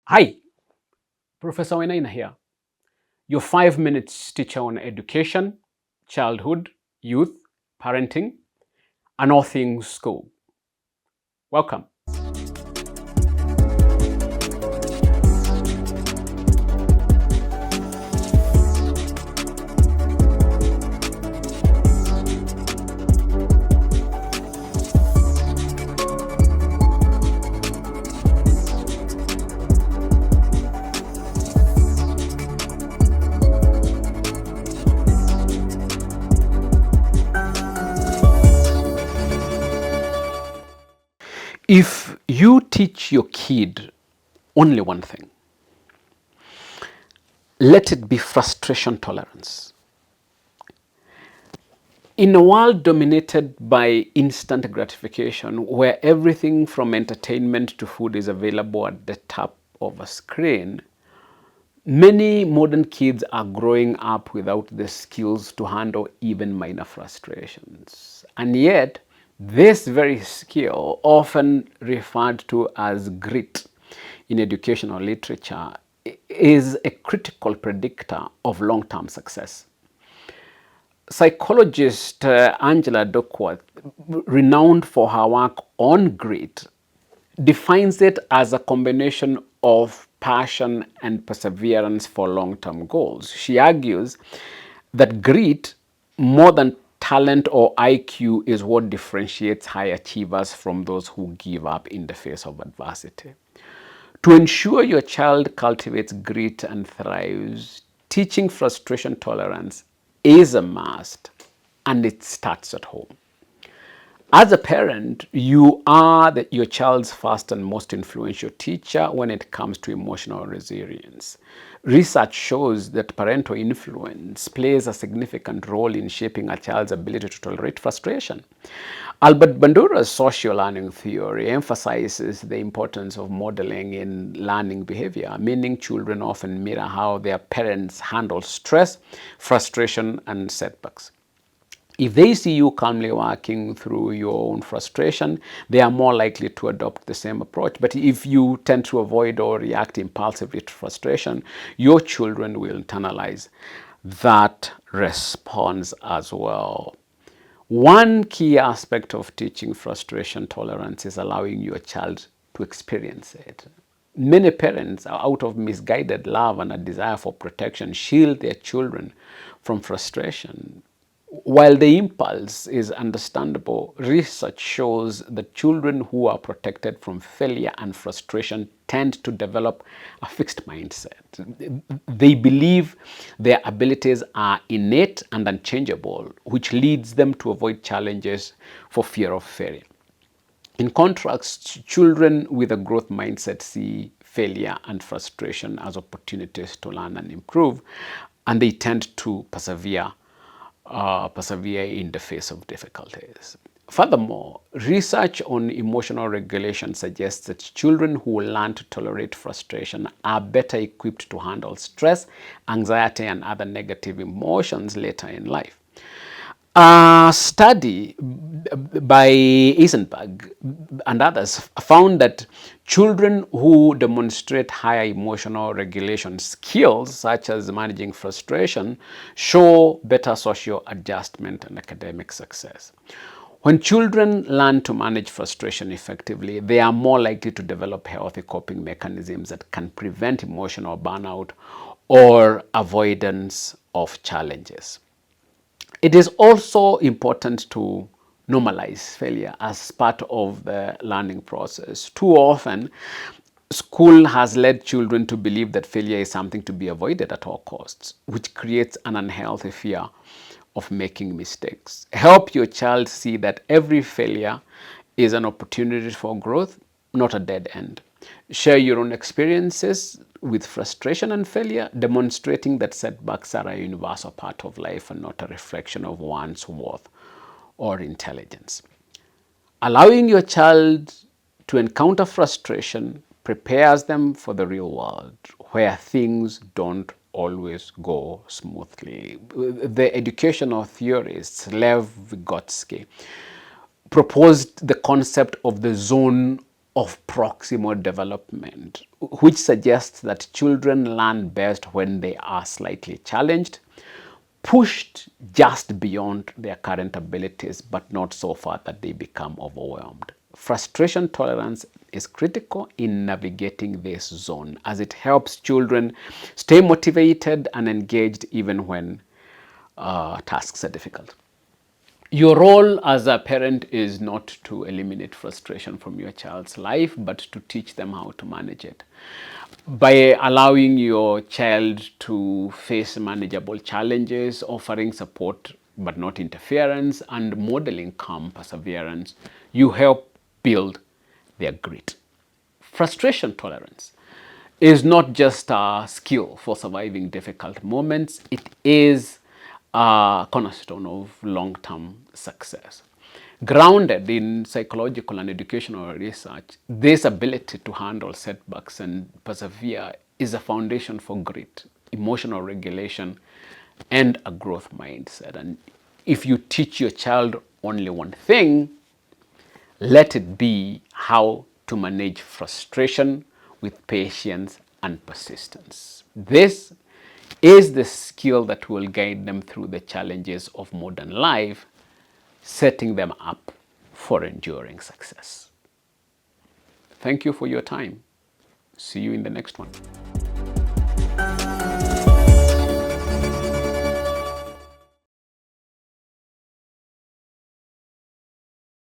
Hi, Professor Wainaina here, your 5 minutes teacher on education, childhood, youth, parenting, and all things school. Welcome. If you teach your kid only one thing, let it be frustration tolerance. In a world dominated by instant gratification, where everything from entertainment to food is available at the tap of a screen, many modern kids are growing up without the skills to handle even minor frustrations. And yet, this very skill, often referred to as grit in educational literature, is a critical predictor of long-term success. Psychologist Angela Duckworth, renowned for her work on grit, defines it as a combination of passion and perseverance for long-term goals. She argues that grit, more than talent or IQ, is what differentiates high achievers from those who give up in the face of adversity. To ensure your child cultivates grit and thrives, teaching frustration tolerance is a must, and it starts at home. As a parent, you are your child's first and most influential teacher when it comes to emotional resilience. Research shows that parental influence plays a significant role in shaping a child's ability to tolerate frustration. Albert Bandura's social learning theory emphasizes the importance of modeling in learning behavior, meaning children often mirror how their parents handle stress, frustration, and setbacks. If they see you calmly working through your own frustration, they are more likely to adopt the same approach. But if you tend to avoid or react impulsively to frustration, your children will internalize that response as well. One key aspect of teaching frustration tolerance is allowing your child to experience it. Many parents, out of misguided love and a desire for protection, shield their children from frustration. While the impulse is understandable, research shows that children who are protected from failure and frustration tend to develop a fixed mindset. They believe their abilities are innate and unchangeable, which leads them to avoid challenges for fear of failure. In contrast, children with a growth mindset see failure and frustration as opportunities to learn and improve, and they tend to persevere in the face of difficulties. Furthermore, research on emotional regulation suggests that children who learn to tolerate frustration are better equipped to handle stress, anxiety, and other negative emotions later in life. A study by Eisenberg and others found that children who demonstrate higher emotional regulation skills, such as managing frustration, show better social adjustment and academic success. When children learn to manage frustration effectively, they are more likely to develop healthy coping mechanisms that can prevent emotional burnout or avoidance of challenges. It is also important to normalize failure as part of the learning process. Too often, school has led children to believe that failure is something to be avoided at all costs, which creates an unhealthy fear of making mistakes. Help your child see that every failure is an opportunity for growth, not a dead end. Share your own experiences with frustration and failure, demonstrating that setbacks are a universal part of life and not a reflection of one's worth or intelligence. Allowing your child to encounter frustration prepares them for the real world, where things don't always go smoothly. The educational theorist Lev Vygotsky proposed the concept of the zone of proximal development, which suggests that children learn best when they are slightly challenged, pushed just beyond their current abilities, but not so far that they become overwhelmed. Frustration tolerance is critical in navigating this zone, as it helps children stay motivated and engaged even when tasks are difficult. Your role as a parent is not to eliminate frustration from your child's life, but to teach them how to manage it. By allowing your child to face manageable challenges, offering support but not interference, and modeling calm perseverance, you help build their grit. Frustration tolerance is not just a skill for surviving difficult moments, it is a cornerstone of long-term success. Grounded in psychological and educational research, this ability to handle setbacks and persevere is a foundation for grit, emotional regulation, and a growth mindset. And if you teach your child only one thing, let it be how to manage frustration with patience and persistence. This is the skill that will guide them through the challenges of modern life, setting them up for enduring success. Thank you for your time. See you in the next one.